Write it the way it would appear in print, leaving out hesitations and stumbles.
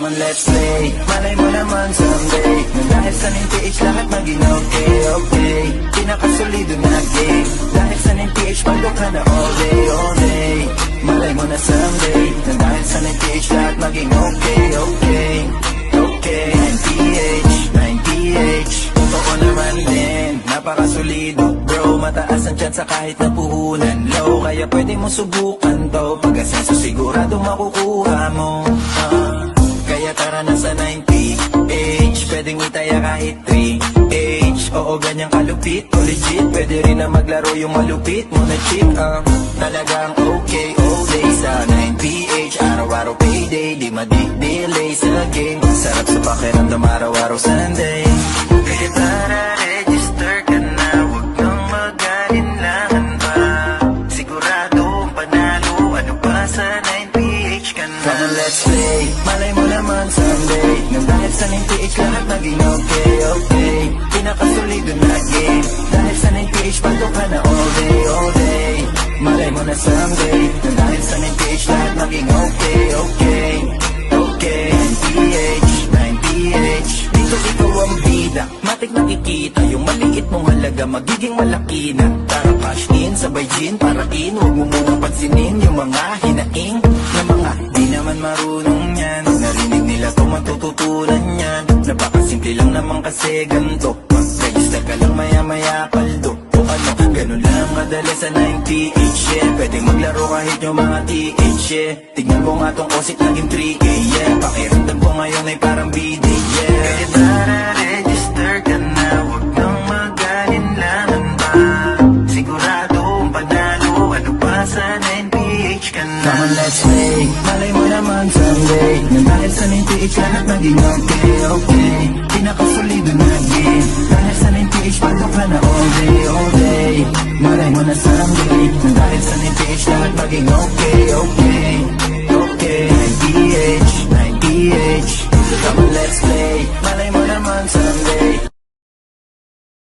on, let's play. Malay mo naman someday, nang dahil sa NPH lahat maging okay, okay. Pinakasolido na game, dahil sa NPH palo ka na all day, all day. Malay mo na someday, nang dahil sa NPH lahat maging okay, okay. Okay, 9PH, totoo naman din, napakasolido bro. Mataas ang chance kahit na puhunan low, kaya pwede mo subukan to. Pag-asenso sigurado makukuha mo, kaya tara na sa 9PH, pwedeng itaya kahit 3H. Oo, ganyang kalupit, o legit, pwede rin na maglaro yung malupit mo na chick. Talagang okay, all day sa 9PH, araw-araw payday, di madi-delay sa game. Sarap sa pakiramdam araw-araw Sunday. Kaya tara, register ka na, huwag nang mag-alinlangan pa. Sigurado ang panalo, ano pa sa 9PH ka na. Come on, let's play, malay mo naman someday, nang dahil sa 9PH lahat naging okay, okay. Pinakasolido na game, dahil sa 9PH palo ka na all day, all day. Malay mo na someday, nang dahil sa 9PH lahat maging okay, okay. Okay, 9PH, dito ikaw ang bida, matik nakikita yung maliit mong halaga magiging malaki na. Tara cash in, sabay gin, para in, huwag mo munang pansinin yung mga hinaing na mga di naman marunong yan. Narinig nila to, matututunan yan, napakasimple lang naman kasi ganito. Mag-register ka lang maya-maya paldo, o ano, ganun lang kadali sa 9PH, yeah. Pwedeng maglaro kahit yung mga TH, yeah. Tignan ko nga tong osit naging 3K, yeah. Pakiramdam ko ngayon ay parang BD, yeah. Kaya tara, register ka na, huwag nang mag-alinlangan pa. Sigurado ang panalo, ano pa sa 9PH ka na. Come on, let's play, malay mo naman someday, nang dahil sa 9PH lahat naging okay, okay. Pinakasolido na game, dahil sa 9PH palo ka na all day, all day. Malay mo na someday, nang dahil sa 9PH lahat maging okay,